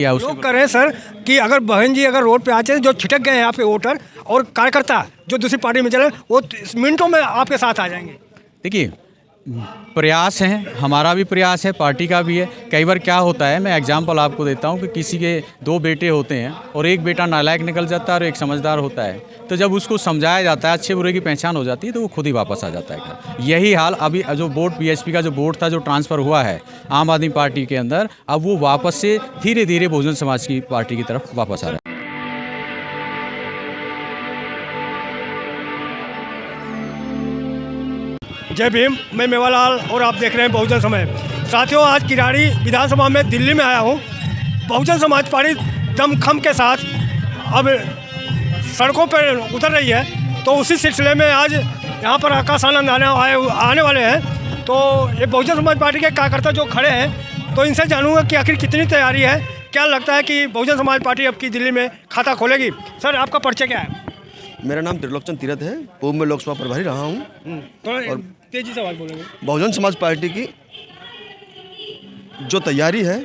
या लोग कह रहे हैं सर कि अगर बहन जी अगर रोड पे आते हैं, जो छिटक गए हैं यहाँ पे वोटर और कार्यकर्ता जो दूसरी पार्टी में चले, वो मिनटों में आपके साथ आ जाएंगे। देखिए, प्रयास है, हमारा भी प्रयास है, पार्टी का भी है। कई बार क्या होता है, मैं एग्जांपल आपको देता हूँ कि किसी के 2 बेटे होते हैं और एक बेटा नालायक निकल जाता है और एक समझदार होता है। तो जब उसको समझाया जाता है, अच्छे बुरे की पहचान हो जाती है, तो वो खुद ही वापस आ जाता है घर। यही हाल अभी जो वोट बीएसपी का जो वोट था, जो ट्रांसफ़र हुआ है आम आदमी पार्टी के अंदर, अब वो वापस से धीरे धीरे बहुजन समाज की पार्टी की तरफ वापस आ रहा है। जय भीम, मैं मेवालाल और आप देख रहे हैं बहुजन समाज। साथियों, आज किराड़ी विधानसभा में दिल्ली में आया हूँ। बहुजन समाज पार्टी दमखम के साथ अब सड़कों पर उतर रही है, तो उसी सिलसिले में आज यहाँ पर आकाश आनंद आने वाले हैं। तो ये बहुजन समाज पार्टी के कार्यकर्ता जो खड़े हैं, तो इनसे जानूंगा कि आखिर कितनी तैयारी है, क्या लगता है कि बहुजन समाज पार्टी अब की दिल्ली में खाता खोलेगी। सर, आपका परिचय क्या है? मेरा नाम त्रिलोकचंद तीरथ है, पूर्व में लोकसभा प्रभारी रहा हूँ। थोड़ा तेजी से आवाज़ बोलेंगे। बहुजन समाज पार्टी की जो तैयारी है,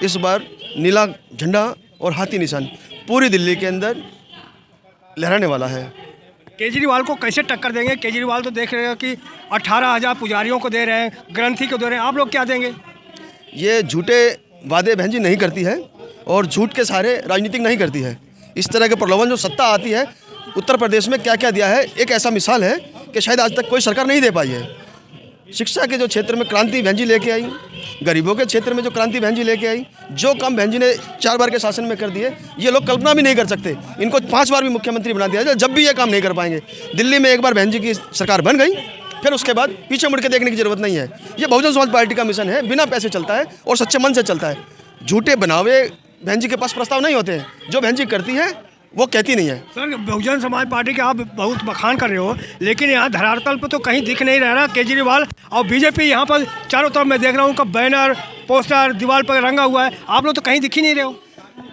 इस बार नीला झंडा और हाथी निशान पूरी दिल्ली के अंदर लहराने वाला है। केजरीवाल को कैसे टक्कर देंगे? केजरीवाल तो देख रहे हो कि 18,000 पुजारियों को दे रहे हैं, ग्रंथी को दे रहे हैं, आप लोग क्या देंगे? ये झूठे वादे बहन जी नहीं करती है और झूठ के सहारे राजनीतिक नहीं करती है। इस तरह के प्रलोभन जो सत्ता आती है, उत्तर प्रदेश में क्या क्या दिया है, एक ऐसा मिसाल है कि शायद आज तक कोई सरकार नहीं दे पाई है। शिक्षा के जो क्षेत्र में क्रांति बहन जी लेके आई, गरीबों के क्षेत्र में जो क्रांति बहन जी लेके आई, जो काम बहन जी ने 4 बार के शासन में कर दिए, ये लोग कल्पना भी नहीं कर सकते। इनको 5 बार भी मुख्यमंत्री बना दिया जाए, जब भी ये काम नहीं कर पाएंगे। दिल्ली में एक बार बहन जी की सरकार बन गई, फिर उसके बाद पीछे मुड़ के देखने की जरूरत नहीं है। ये बहुजन समाज पार्टी का मिशन है, बिना पैसे चलता है और सच्चे मन से चलता है। झूठे बनावे बहन जी के पास प्रस्ताव नहीं होते हैं, जो बहन जी करती है वो कहती नहीं है। सर, बहुजन समाज पार्टी के आप बहुत बखान कर रहे हो, लेकिन यहाँ धरातल पर तो कहीं दिख नहीं रहा केजरीवाल और बीजेपी यहाँ पर चारों तरफ मैं देख रहा हूँ, बैनर पोस्टर दीवार पर रंगा हुआ है, आप लोग तो कहीं दिख ही नहीं रहे हो।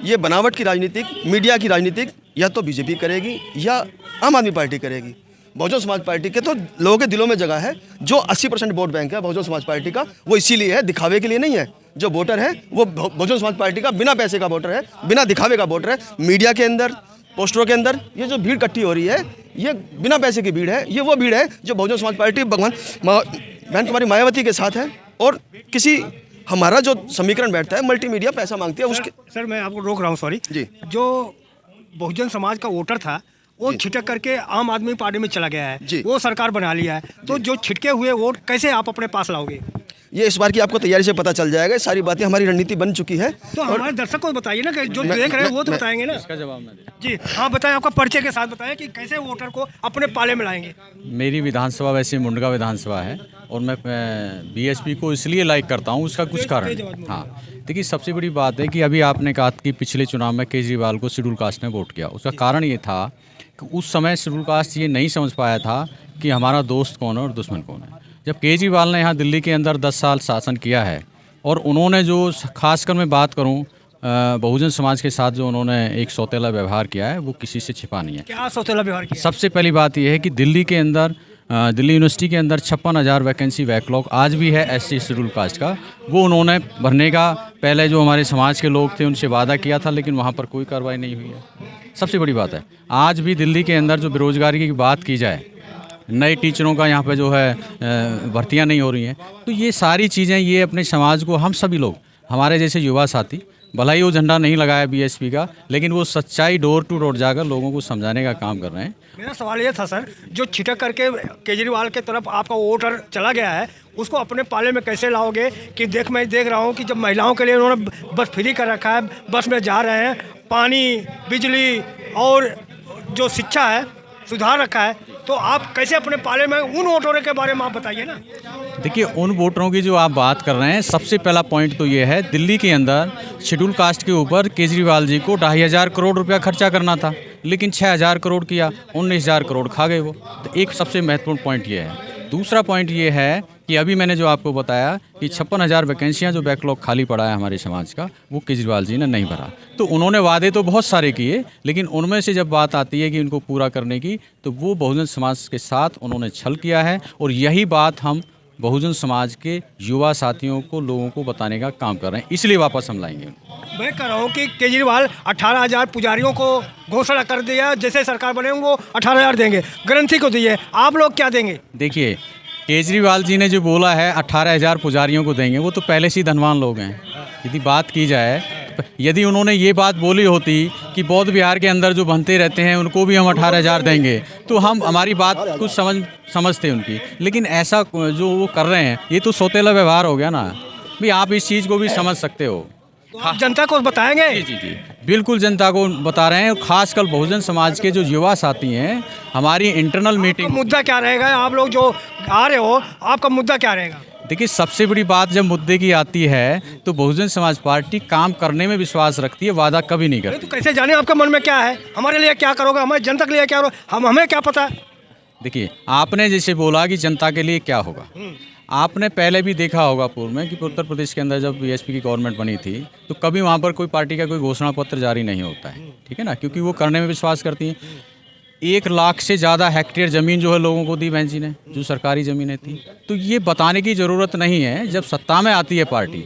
ये बनावट की राजनीतिक, मीडिया की राजनीतिक या तो बीजेपी करेगी या आम आदमी पार्टी करेगी। बहुजन समाज पार्टी के तो लोगों के दिलों में जगह है। जो 80% वोट बैंक है बहुजन समाज पार्टी का, वो इसीलिए है, दिखावे के लिए नहीं है। जो वोटर है वो बहुजन समाज पार्टी का बिना पैसे का वोटर है, बिना दिखावे का वोटर है। मीडिया के अंदर, पोस्टरों के अंदर ये जो भीड़ इकट्ठी हो रही है, ये बिना पैसे की भीड़ है। ये वो भीड़ है जो बहुजन समाज पार्टी भगवान बहन कुमारी मायावती के साथ है। और किसी हमारा जो समीकरण बैठता है, मल्टीमीडिया पैसा मांगती है उसके। सर, मैं आपको रोक रहा हूँ, सॉरी जी। जो बहुजन समाज का वोटर था, वो छिटक करके आम आदमी पार्टी में चला गया है, वो सरकार बना लिया है, तो जो छिटके हुए वोट कैसे आप अपने पास लाओगे? ये इस बार की आपको तैयारी से पता चल जाएगा। सारी बातें हमारी रणनीति बन चुकी है। तो हमारे दर्शक को बताइए ना, कि जो देख रहे हैं वो तो बताएंगे ना। इसका जवाब मैं जी हाँ, बताएं, आपका परिचय के साथ बताएं कि कैसे वोटर को अपने पाले में लाएंगे। मेरी विधानसभा वैसे मुंडका विधानसभा है और मैं बीएसपी को इसलिए लाइक करता हूँ, उसका कुछ कारण है। हाँ, देखिए, सबसे बड़ी बात है कि अभी आपने कहा कि पिछले चुनाव में केजरीवाल को शेड्यूल कास्ट ने वोट किया। उसका कारण ये था कि उस समय शेड्यूल कास्ट ये नहीं समझ पाया था कि हमारा दोस्त कौन है और दुश्मन कौन है। जब केजरीवाल ने यहाँ दिल्ली के अंदर 10 साल शासन किया है और उन्होंने जो, खासकर मैं बात करूँ बहुजन समाज के साथ जो उन्होंने एक सौतेला व्यवहार किया है, वो किसी से छिपा नहीं है। क्या सौतेला व्यवहार किया? सबसे पहली बात यह है कि दिल्ली के अंदर, दिल्ली यूनिवर्सिटी के अंदर 56,000 वैकेंसी बैकलॉग आज भी है एससी शेड्यूल कास्ट का। वो उन्होंने भरने का पहले जो हमारे समाज के लोग थे उनसे वादा किया था, लेकिन वहाँ पर कोई कार्रवाई नहीं हुई है। सबसे बड़ी बात है, आज भी दिल्ली के अंदर जो बेरोजगारी की बात की जाए, नए टीचरों का यहाँ पे जो है भर्तियाँ नहीं हो रही हैं, तो ये सारी चीज़ें, ये अपने समाज को, हम सभी लोग, हमारे जैसे युवा साथी, भला ही वो झंडा नहीं लगाया बीएसपी का, लेकिन वो सच्चाई डोर टू डोर जाकर लोगों को समझाने का काम कर रहे हैं। मेरा सवाल ये था सर, जो छिटक करके केजरीवाल के तरफ आपका वोटर चला गया है, उसको अपने पाले में कैसे लाओगे? कि मैं देख रहा हूँ कि जब महिलाओं के लिए उन्होंने बस फ्री कर रखा है, बस में जा रहे हैं, पानी, बिजली और जो शिक्षा है सुधार रखा है, तो आप कैसे अपने पाले में, उन वोटरों के बारे में आप बताइए ना। देखिए, उन वोटरों की जो आप बात कर रहे हैं, सबसे पहला पॉइंट तो ये है, दिल्ली के अंदर शेड्यूल कास्ट के ऊपर केजरीवाल जी को 2,500 करोड़ रुपया खर्चा करना था, लेकिन 6,000 करोड़ किया, 19,000 करोड़ खा गए वो। तो एक सबसे महत्वपूर्ण पॉइंट ये है। दूसरा पॉइंट ये है कि अभी मैंने जो आपको बताया कि 56,000 वैकेंसियाँ जो बैकलॉग खाली पड़ा है हमारे समाज का, वो केजरीवाल जी ने नहीं भरा। तो उन्होंने वादे तो बहुत सारे किए, लेकिन उनमें से जब बात आती है कि इनको पूरा करने की, तो वो बहुजन समाज के साथ उन्होंने छल किया है। और यही बात हम बहुजन समाज के युवा साथियों को, लोगों को बताने का काम कर रहे हैं, इसलिए वापस हम लाएंगे। मैं कह रहा हूँ कि केजरीवाल 18,000 पुजारियों को घोषणा कर दिया, जैसे सरकार बने वो 18,000 देंगे, ग्रंथी को दिए, आप लोग क्या देंगे? देखिए, केजरीवाल जी ने जो बोला है 18,000 पुजारियों को देंगे, वो तो पहले से ही धनवान लोग हैं। यदि बात की जाए, यदि उन्होंने ये बात बोली होती कि बौद्ध विहार के अंदर जो बनते रहते हैं उनको भी हम 18,000 देंगे, तो हम हमारी बात कुछ समझते उनकी। लेकिन ऐसा जो वो कर रहे हैं, ये तो सौतेला व्यवहार हो गया ना भाई। आप इस चीज़ को भी समझ सकते हो। तो आप जनता को बताएंगे? जी जी जी, बिल्कुल जनता को बता रहे हैं। और खासकर बहुजन समाज के जो युवा साथी हैं, हमारी इंटरनल मीटिंग। मुद्दा क्या रहेगा? आप लोग जो आ रहे हो, आपका मुद्दा क्या रहेगा? देखिए, सबसे बड़ी बात जब मुद्दे की आती है तो बहुजन समाज पार्टी काम करने में विश्वास रखती है, वादा कभी नहीं करती। तो कैसे जाने आपके मन में क्या है? हमारे लिए क्या करोगे, हमारे जनता के लिए क्या करोगे, हमें क्या पता? देखिए, आपने जैसे बोला कि जनता के लिए क्या होगा, आपने पहले भी देखा होगा पूर्व में कि उत्तर प्रदेश के अंदर जब बीएसपी की गवर्नमेंट बनी थी तो कभी वहाँ पर कोई पार्टी का कोई घोषणा पत्र जारी नहीं होता है, ठीक है ना, क्योंकि वो करने में विश्वास करती हैं। 1 लाख से ज़्यादा हेक्टेयर ज़मीन जो है लोगों को दी बहन जी ने, जो सरकारी ज़मीनें थी। तो ये बताने की ज़रूरत नहीं है। जब सत्ता में आती है पार्टी,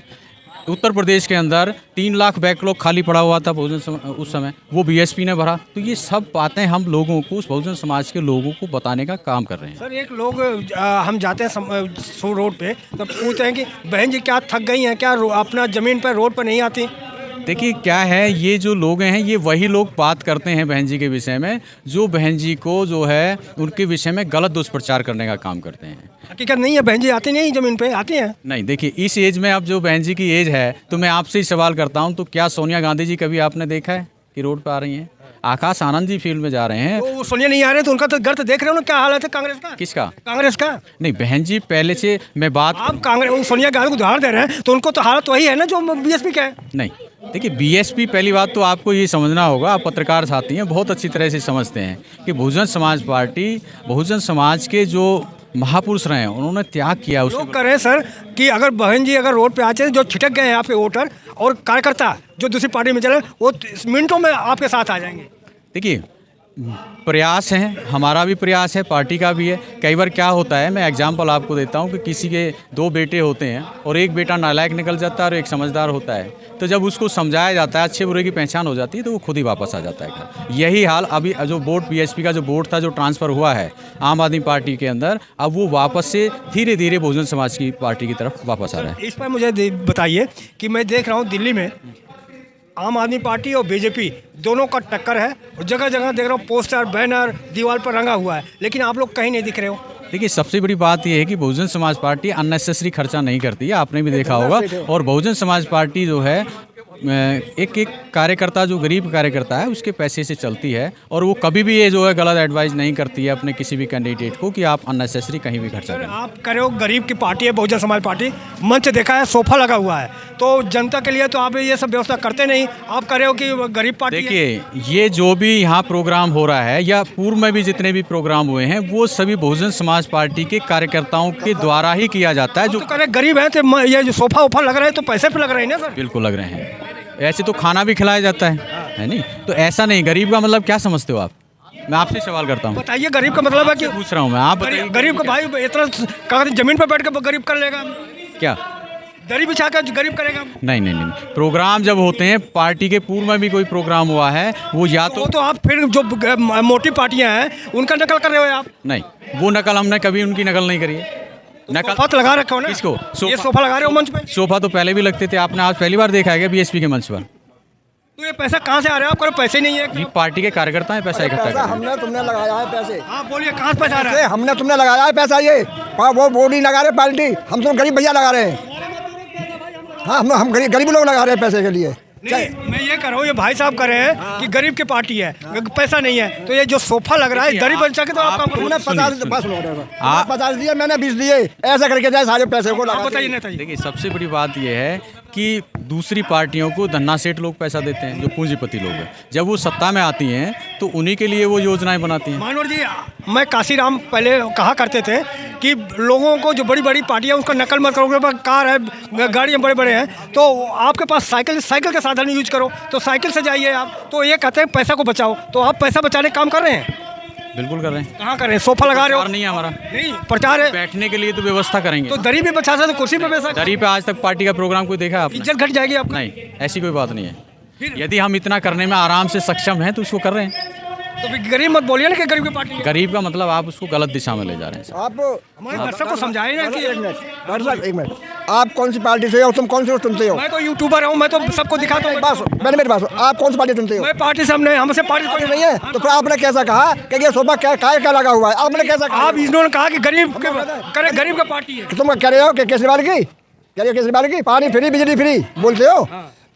उत्तर प्रदेश के अंदर 3 लाख बैकलॉग खाली पड़ा हुआ था बहुजन उस समय, वो बीएसपी ने भरा। तो ये सब बातें हम लोगों को, उस बहुजन समाज के लोगों को बताने का काम कर रहे हैं। सर, एक लोग हम जाते हैं रोड पे तो पूछते हैं कि बहन जी क्या थक गई हैं, क्या अपना ज़मीन पर रोड पर नहीं आती? देखिए, क्या है, ये जो लोग हैं ये वही लोग बात करते हैं बहन जी के विषय में, जो बहन जी को जो है उनके विषय में गलत दुष्प्रचार करने का काम करते हैं। हकीकत नहीं है, बहन जी आती नहीं ज़मीन पे, आती हैं? नहीं, देखिए, इस एज में अब जो बहन जी की एज है, तो मैं आपसे ही सवाल करता हूं, तो क्या सोनिया गांधी जी कभी आपने देखा है कि रोड पे आ रही हैं? आकाश आनंद जी फील्ड में जा रहे हैं। तो सोनिया नहीं आ रहे तो उनका तो गर्त देख रहे हो ना, क्या हालत है कांग्रेस का? किसका? कांग्रेस का। नहीं बहन जी, पहले से मैं बात, आप कांग्रेस सोनिया गांधी को उदाहरण दे रहे हैं, तो उनको तो हालत वही है ना जो बीएसपी का है। नहीं, देखिए, बीएसपी, पहली बात तो आपको ये समझना होगा, आप पत्रकार साथी हैं, बहुत अच्छी तरह से समझते हैं कि बहुजन समाज पार्टी, बहुजन समाज के जो महापुरुष रहे हैं, उन्होंने त्याग किया। उस लोग करें सर कि अगर बहन जी अगर रोड पे आते हैं, जो छिटक गए हैं यहाँ पे वोटर और कार्यकर्ता जो दूसरी पार्टी में चले, वो मिनटों में आपके साथ आ जाएंगे। देखिए, प्रयास है, हमारा भी प्रयास है, पार्टी का भी है। कई बार क्या होता है, मैं एग्जांपल आपको देता हूं कि किसी के 2 बेटे होते हैं और एक बेटा नालायक निकल जाता है और एक समझदार होता है। तो जब उसको समझाया जाता है, अच्छे बुरे की पहचान हो जाती है, तो वो खुद ही वापस आ जाता है घर। यही हाल अभी जो बोर्ड बीएसपी का जो बोर्ड था, जो ट्रांसफ़र हुआ है आम आदमी पार्टी के अंदर, अब वो वापस से धीरे धीरे बहुजन समाज की पार्टी की तरफ वापस आ रहा है। इस पर मुझे बताइए कि मैं देख रहा हूँ दिल्ली में आम आदमी पार्टी और बीजेपी दोनों का टक्कर है, और जगह जगह देख रहा हूँ पोस्टर, बैनर दीवार पर रंगा हुआ है, लेकिन आप लोग कहीं नहीं दिख रहे हो। देखिए, सबसे बड़ी बात यह है कि बहुजन समाज पार्टी अननेसेसरी खर्चा नहीं करती है, आपने भी देखा होगा। और बहुजन समाज पार्टी जो है एक कार्यकर्ता, जो गरीब कार्यकर्ता है, उसके पैसे से चलती है, और वो कभी भी ये जो है गलत एडवाइस नहीं करती है अपने किसी भी कैंडिडेट को कि आप अननेसेसरी कहीं भी खर्चा करें। आप कह रहे हो गरीब की पार्टी है बहुजन समाज पार्टी, मंच देखा है, सोफा लगा हुआ है, तो जनता के लिए तो आप ये सब व्यवस्था करते नहीं, आप कह रहे हो कि गरीब पार्टी। देखिए, ये जो भी यहाँ प्रोग्राम हो रहा है या पूर्व में भी जितने भी प्रोग्राम हुए हैं, वो सभी बहुजन समाज पार्टी के कार्यकर्ताओं के द्वारा ही किया जाता है। जो तो कह रहे गरीब है तो ये जो सोफा वोफा लग रहा है तो पैसे पे लग रहे हैं ना सर? बिल्कुल लग रहे हैं, ऐसे तो खाना भी खिलाया जाता है नहीं? तो ऐसा नहीं, गरीब का मतलब क्या समझते हो आप? मैं आपसे सवाल करता हूँ, बताइए गरीब का मतलब है कि पूछ रहा हूँ मैं, आप बताइए। गरीब का भाई इतना कहा जमीन पर बैठ कर गरीब कर लेगा क्या? दरी बिछा कर गरीब करेगा? नहीं नहीं नहीं, प्रोग्राम जब होते हैं, पार्टी के पूर्व में भी कोई प्रोग्राम हुआ है, वो या तो आप फिर जो मोटी पार्टियां हैं उनका नकल कर रहे हो आप? नहीं, वो नकल हमने कभी उनकी नकल नहीं करी है। सोफा तो लगा रखा हो ना? किसको? ये सोफा लगा रहे हो मंच पे? सोफा तो पहले भी लगते थे, आपने आज पहली बार देखा है क्या बीएसपी के मंच पर? तो ये पैसा कहाँ से आ रहा है? आपको पैसे नहीं है? ये पार्टी के कार्यकर्ता है, पैसा इकट्ठा कर रहे हैं। हमने तुमने लगाया है पैसे। हाँ बोलिए, कहाँ से पैसा आ रहा है? हमने तुमने लगाया है पैसा, ये वो बोर्ड नहीं लगा रहे पार्टी, हम तो गरीब भैया लगा रहे हैं। हाँ, हम गरीब लोग लगा रहे हैं पैसे के लिए। नहीं, मैं ये कह रहा हूँ, ये भाई साहब कह रहे हैं कि गरीब की पार्टी है, पैसा नहीं है, तो ये जो सोफा लग रहा है दरी बन सके तो आप काम करो। 50 दिए, मैंने 20 दिए, ऐसा करके जाए सारे पैसे को लगा। बताइए नेता जी। देखिए, सबसे बड़ी बात यह है कि दूसरी पार्टियों को धन्ना सेठ लोग पैसा देते हैं, जो पूंजीपति लोग हैं। जब वो सत्ता में आती हैं तो उन्हीं के लिए वो योजनाएं बनाती हैं। मनोहर जी, मैं काशीराम पहले कहा करते थे कि लोगों को जो बड़ी बड़ी पार्टियां उसका नकल मत करो, पास कार है, गाड़ियाँ बड़े बड़े हैं, तो आपके पास साइकिल का साधन यूज करो, तो साइकिल से जाइए आप। तो ये कहते हैं पैसा को बचाओ, तो आप पैसा बचाने का काम कर रहे हैं। बिल्कुल कर रहे हैं। कहाँ कर रहे हैं? सोफा लगा रहे हो? प्रचार नहीं है हमारा, नहीं प्रचार है। बैठने के लिए तो व्यवस्था करेंगे। तो दरी भी बचा सकते, कुर्सी पे बैठ सकते। दरी पे आज तक पार्टी का प्रोग्राम कोई देखा है आपने? इज्जत घट जाएगी आपकी। नहीं, ऐसी कोई बात नहीं है। फिर? यदि हम इतना करने में आराम से सक्षम हैं तो उसको कर रहे हैं। तो फिर गरीब मत बोलिए ना कि गरीब की पार्टी है। गरीब का मतलब आप उसको गलत दिशा में ले जा रहे हैं। आप हमारे दर्शक को समझाइए ना कि एक मिनट डॉक्टर साहब, एक मिनट, आप कौन सी पार्टी से हो? तुम कौन से सुनते हो? मैं तो यूट्यूबर हूँ, मैं तो सबको दिखाता हूँ। बस मैंने मेरी बात सुनो, आप कौन सी पार्टी सुनते हो? मैं पार्टी से हमने हमसे पार्टी कोई नहीं है तो फिर आपने कैसा कहा कि ये सोफा क्या लगा हुआ है? आपने कैसा कहा? आप इन्होंने कहा कि गरीब का पार्टी है। तुम कह रहे हो कि केजरीवाल की, कह रहे हो केजरीवाल की पानी फ्री बिजली फ्री बोलते हो।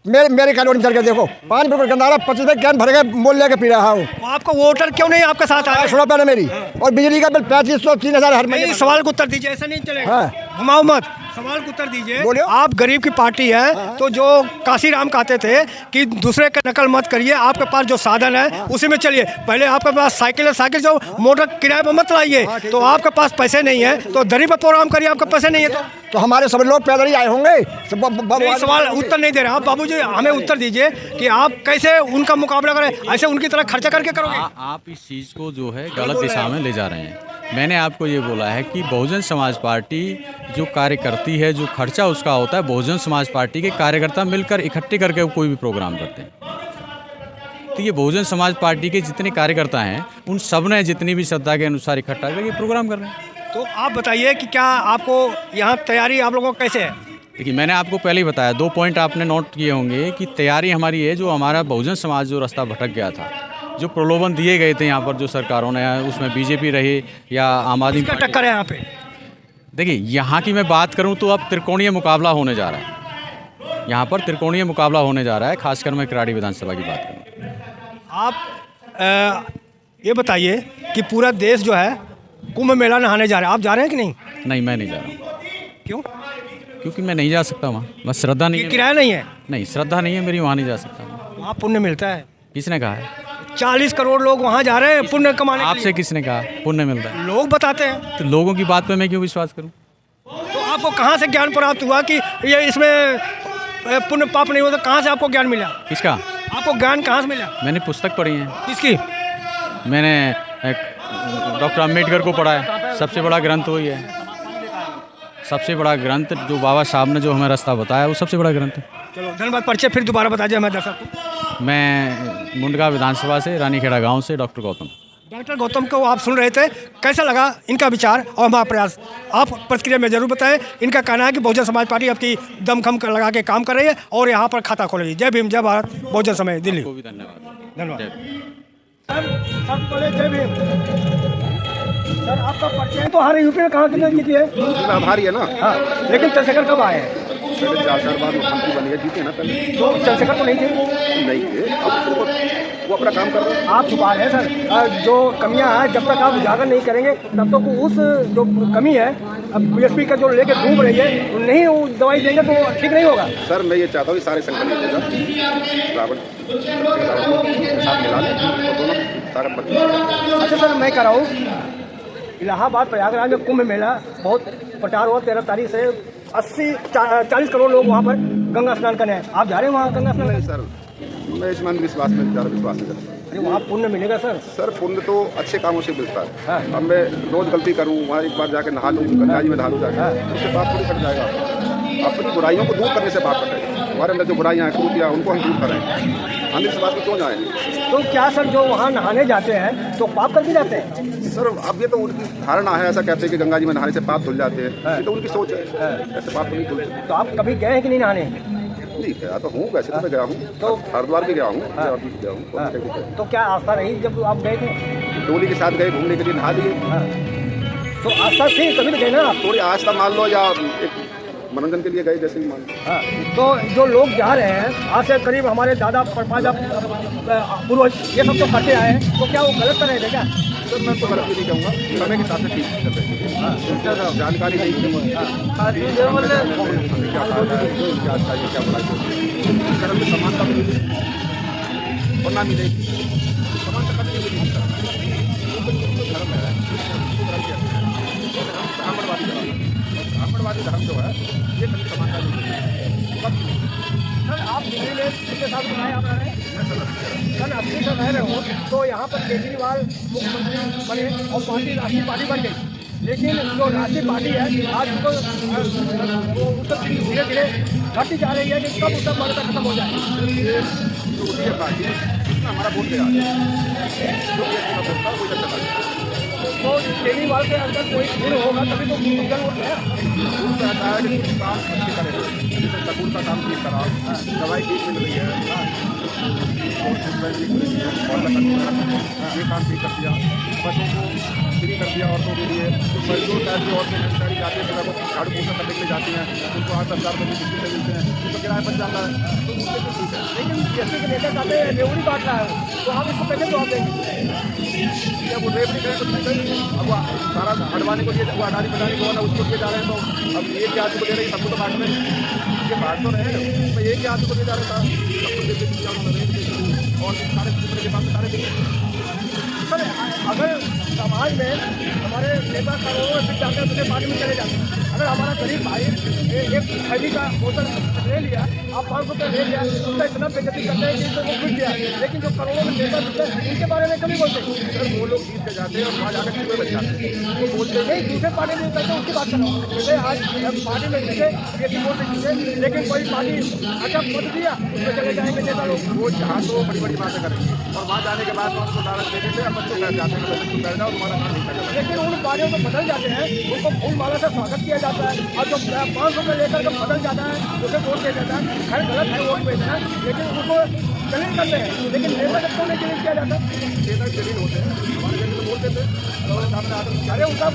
मेरे कॉलोनी चल के देखो, पानी बिल्कुल गंदा रहा, 25 रुपये कैन भर के मोल लेके पी रहा हूँ। तो आपको वोटर क्यों नहीं आपके साथ आए? सुनो पहले मेरी, और बिजली का बिल 3500 3000 हर महीने। नहीं, सवाल को उत्तर दीजिए, ऐसा नहीं चलेगा। हाँ। घुमाओ मत, सवाल को उत्तर दीजिए। बोलियो। आप गरीब की पार्टी है तो जो काशीराम कहते थे कि दूसरे का नकल मत करिए, आपके पास जो साधन है उसी में चलिए। पहले आपके पास साइकिल है, साइकिल जो मोटर किराए पर मत लाइए। तो आपके पास पैसे नहीं है तो दरी पर प्रोग्राम करिए, आपके पैसे नहीं है तो हमारे सब लोग पैदल ही आए होंगे। नहीं, सवाल उत्तर नहीं दे रहे आप बाबूजी, हमें उत्तर दीजिए कि आप कैसे उनका मुकाबला करें, ऐसे उनकी तरह खर्चा करके करोगे? आप इस चीज़ को जो है गलत दिशा में ले जा रहे हैं। मैंने आपको ये बोला है कि बहुजन समाज पार्टी जो कार्य करती है, जो खर्चा उसका होता है, बहुजन समाज पार्टी के कार्यकर्ता मिलकर इकट्ठे करके कोई भी प्रोग्राम करते हैं। तो ये बहुजन समाज पार्टी के जितने कार्यकर्ता हैं उन सब ने जितनी भी श्रद्धा के अनुसार इकट्ठा करके प्रोग्राम कर रहे हैं। तो आप बताइए कि क्या आपको यहाँ तैयारी आप लोगों को कैसे है? देखिए, मैंने आपको पहले ही बताया, 2 पॉइंट आपने नोट किए होंगे कि तैयारी हमारी है। जो हमारा बहुजन समाज जो रास्ता भटक गया था, जो प्रलोभन दिए गए थे यहाँ पर जो सरकारों ने, उसमें बीजेपी रही या आम आदमी किसका पार्टी। टक्कर है यहाँ पे? देखिए, यहाँ की मैं बात करूँ तो अब त्रिकोणीय मुकाबला होने जा रहा है। यहाँ पर त्रिकोणीय मुकाबला होने जा रहा है, खासकर मैं किराड़ी विधानसभा की बात करूँ। आप ये बताइए कि पूरा देश जो है कुंभ मेला नहाने जा रहा है, आप जा रहे हैं कि नहीं? नहीं, मैं नहीं जा रहा हूँ। क्यों? क्योंकि मैं नहीं जा सकता वहाँ, बस श्रद्धा नहीं है। किराया नहीं है? नहीं, श्रद्धा नहीं है मेरी, वहाँ नहीं जा सकता। वहाँ पुण्य मिलता है। किसने कहा है? 40 करोड़ लोग वहाँ जा रहे हैं पुण्य कमाने के आपसे लिए। किसने कहा पुण्य मिलता है? लोग बताते हैं। तो लोगों की बात पे मैं क्यों विश्वास करूं? तो आपको कहाँ से ज्ञान प्राप्त हुआ कि ये इसमें पुण्य पाप नहीं होता? कहाँ से आपको ज्ञान मिला? किसका? आपको ज्ञान कहाँ से मिला? मैंने पुस्तक पढ़ी है। किसकी? मैंने डॉक्टर अम्बेडकर को पढ़ा है। सबसे बड़ा ग्रंथ वही है। सबसे बड़ा ग्रंथ जो बाबा साहब ने जो हमें रास्ता बताया, वो सबसे बड़ा ग्रंथ है। चलो धन्यवाद। परिचय फिर दोबारा बता दीजिए हमारे दर्शक को। मैं मुंडगा विधानसभा से, रानीखेड़ा गांव से डॉक्टर गौतम। डॉक्टर गौतम को आप सुन रहे थे, कैसा लगा इनका विचार और हमारा प्रयास? आप प्रतिक्रिया में जरूर बताएं। इनका कहना है कि बहुजन समाज पार्टी आपकी दमखम लगा के काम कर रही है और यहाँ पर खाता खोलेगी। जय भीम, जय भारत, बहुजन समाज, दिल्ली। को भी धन्यवाद। धन्यवाद। जय भीम। जय भीम। सर आपका परिचय तो हमारे यूपी में कहाँ कितने जीती है? हमारी है ना। हाँ, लेकिन चंद्रशेखर कब आए हैं? पहले 4 साल बाद मुख्यमंत्री बन गए, जीते ना पहले। तो चंद्रशेखर तो नहीं थे? नहीं थे, अब वो अपना काम कर रहे हैं। आप छुपा रहे हैं सर। जो कमियां हैं जब तक आप उजागर नहीं करेंगे तब तक उस जो कमी है, अब बीएसपी का जो लेके घूम रही है, नहीं वो दवाई देंगे तो ठीक नहीं होगा। सर मैं ये चाहता हूँ कि सारे संगठन रावण के साथ मिला लें और दोनों ताकत बदलें। अच्छा सर, मैं कह रहा हूँ इलाहाबाद प्रयागराज में कुंभ मेला बहुत प्रचार हुआ, 13 तारीख से 40 करोड़ लोग वहाँ पर गंगा स्नान करने हैं। आप जा रहे हैं वहाँ गंगा स्नान? नहीं सर, मैं इस विश्वास में ज़्यादा विश्वास नहीं करता। अरे वहाँ पुण्य मिलेगा सर? सर पुण्य तो अच्छे कामों से मिलता है। हाँ। अब मैं रोज़ गलती करूँ, वहाँ एक बार जाकर नहा लूँ, गंगा जी में नहा लूँ जाकर, उसके बाद थोड़ी कट जाएगा। अपनी बुराइयों को दूर करने से बात करें। हमारे अंदर जो बुराइयाँ हैं, क्रूतियाँ, उनको हम दूर करें। हम इस बात में क्यों जाएँ? तो क्या सर जो वहाँ नहाने जाते हैं तो पाप करके जाते हैं? सर अब ये तो उनकी धारणा है, ऐसा कहते हैं कि गंगा जी में नहाने से पाप धुल जाते हैं। ये तो उनकी सोच है, ऐसे पाप तो नहीं धुलते। तो आप कभी गए हैं कि नहीं नहाने? नहीं गया तो हूँ, वैसे तो मैं गया हूँ, तो हरिद्वार भी गया हूँ, जयपुर भी गया हूँ। तो क्या आस्था रही जब आप गए थे? डोली के साथ गए घूमने के लिए, नहा लिए। तो आस्था थी तभी तो गए ना आप? थोड़ी आस्था मान लो या एक मनोरंजन के लिए गए जैसे ही मान लो। तो जो लोग जा रहे हैं आज से करीब हमारे दादा परपादा पूर्वज ये सब तो करते आए हैं, तो क्या वो गलत कर रहे थे क्या? सर मैं तो गलत भी नहीं कहूँगा, समय के साथ में ठीक कर रहे थे। जानकारी नहीं थी क्या अच्छा है क्या बुरा है। धर्म में समानता मिलेगी और ना मिलेगी, समानता कभी नहीं मिलेगी। धर्म है ब्राह्मणवादी धर्म जो है, ये कभी समानता नहीं मिलेगी। सर आप दिल्ली में कितने साल बनाए आप रह रहे हैं? सन 80 से रह रहे हो तो यहाँ पर केजरीवाल मुख्यमंत्री बने और पार्टी राष्ट्रीय पार्टी बन गई, लेकिन जो राष्ट्रीय पार्टी है आज उनको वो उत्तर धीरे धीरे घटती जा रही है कि कब उत्तर मान्यता खत्म हो जाए। हमारा वोट गया तो केजरीवाल के अंदर कोई गुण होगा तभी तो मुद्दा वोट है। काम अच्छे करेगा, जैसे स्कूल का काम ठीक करा, दवाई ठीक मिल रही है, ये काम ठीक कर दिया, बच्चों को फ्री कर दिया, औरतों के लिए मजदूर टाइप की औरतें कर्मचारी जाती हैं, झाड़ू पोछा करने के लिए जाती हैं, उनको 8-10,000 रुपये बिजली से मिलते हैं, उनको किराया बच जाता है, तो उनके लिए ठीक है। लेकिन जैसे कि नेता कहते हैं रेवड़ी काट रहा है तो आप इसको कैसे जवाब देंगे? जब वो रेप नहीं करें तो ठीक है, अब वो सारा हटवाने को लिए वो अडानी पटानी को ना उसको लिए जा रहे हैं, तो अब एक आदमी को दे रहे हैं, सबको तो बांट रहे हैं, ये बांट तो रहे हैं, तो एक आदमी को दे जा रहा था, सबको दे देते और सारे दूसरे के पास सारे सर अगर समाज में हमारे नेता करोड़ों में जाते हैं, दूसरे पार्टी में चले जाते हैं, अगर हमारा गरीब भाई एक थैली का बोतल ले लिया, आप 500 रुपये ले लिया, उसका इतना बेइज्जती करते हैं कि तो वो खुश गया, लेकिन जो करोड़ों में नेता होते हैं उनके बारे में कभी बोलते हैं। सर वो लोग जीत के जाते हैं और वहाँ जाकर चूहे बच जाते हैं, वो बोलते नहीं दूसरे पार्टी में करते हैं, उसकी बात करो। जैसे आज पार्टी में जीते ये वोट से जीते, लेकिन कोई पार्टी अच्छा मत दिया उसमें चले जाएंगे नेता लोग। वो जहाँ तो बड़ी बड़ी बातें करेंगे और वहाँ जाने के बाद उनको लालच दे देते हैं, बच्चों बैठ जाते हैं, बच्चों बैठ जाओ तुम्हारा काम नहीं करेगा। लेकिन उन पार्टियों को बदल जाते हैं, उनको फूल माला से स्वागत किया जाता है, और जो 500 रुपये लेकर जब बदल जाता है उसे वोट दिया जाता है। खैर गलत है वोट देना, लेकिन उनको चैलेंज करते हैं, लेकिन नेता जब क्यों नहीं चैलेंज किया जाता? नेता जमीन होते हैं, हमारे जमीन तो बोल देते हैं और सामने आकर अरे उनका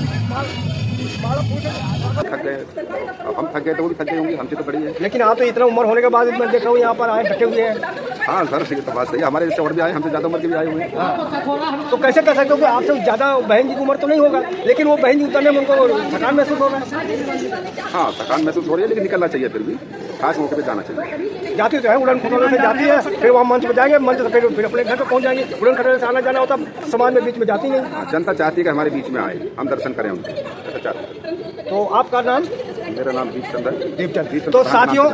माला पूछे थक गए, अब हम थक गए तो वो भी थक गए होंगे, हमसे तो बड़ी है। लेकिन आप तो इतना उम्र होने के बाद मैं देख रहा हूँ यहाँ पर आए डटे हुए हैं। हाँ सर ये तो बात सही है, हमारे जैसे और भी आए, हमसे ज़्यादा उम्र के भी आए हुए हैं। तो कैसे कह सकते हो कि आपसे ज़्यादा बहन जी की उम्र तो नहीं होगा, लेकिन वो बहन जी उतरने में उनको थकान महसूस हो रहा है? हाँ थकान महसूस हो रही है, लेकिन निकलना चाहिए, फिर भी खास मौके पे जाना चाहिए। जाती तो है उड़न खटोले से जाती है, फिर वहाँ मंच पर जाएंगे, मंच से फिर अपने घर पर पहुँच जाएंगे। उड़न खटोले से आना जाना होता, समाज में बीच में जाती नहीं। हाँ जनता चाहती है कि हमारे बीच में आए, हम दर्शन करें उनके, ऐसा चाहते हैं। तो आपका नाम? मेरा नाम दीपचंद है। दीपचंद। तो साथियों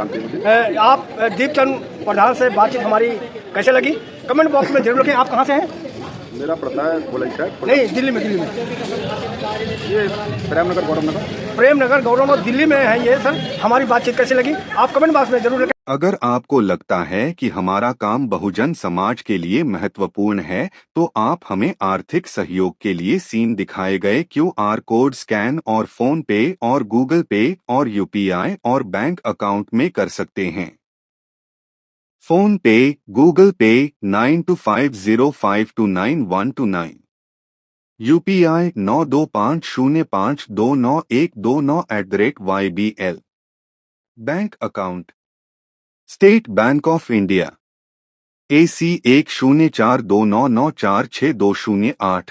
आप दीपचंद प्रधान से बातचीत हमारी कैसे लगी कमेंट बॉक्स में जरूर लिखें। आप कहाँ से हैं? मेरा पड़ता है बुलंदशहर। नहीं दिल्ली में, दिल्ली में ये प्रेमनगर गौरव प्रेमनगर गौरव दिल्ली में है ये। सर हमारी बातचीत कैसे लगी आप कमेंट बॉक्स में जरूर लिखें। अगर आपको लगता है कि हमारा काम बहुजन समाज के लिए महत्वपूर्ण है तो आप हमें आर्थिक सहयोग के लिए सीन दिखाए गए QR कोड स्कैन और फोन पे और गूगल पे और UPI और बैंक अकाउंट में कर सकते हैं। फोन पे गूगल पे 9250529129, UPI 9250529129@YBL। Bank account state bank of India AC 1042994628,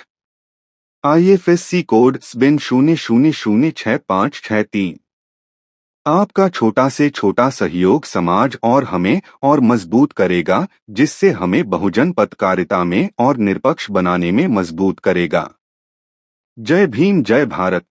IFSC code SBIN 00066563। आपका छोटा से छोटा सहयोग समाज और हमें और मजबूत करेगा, जिससे हमें बहुजन पत्रकारिता में और निष्पक्ष बनाने में मजबूत करेगा। जय भीम, जय भारत।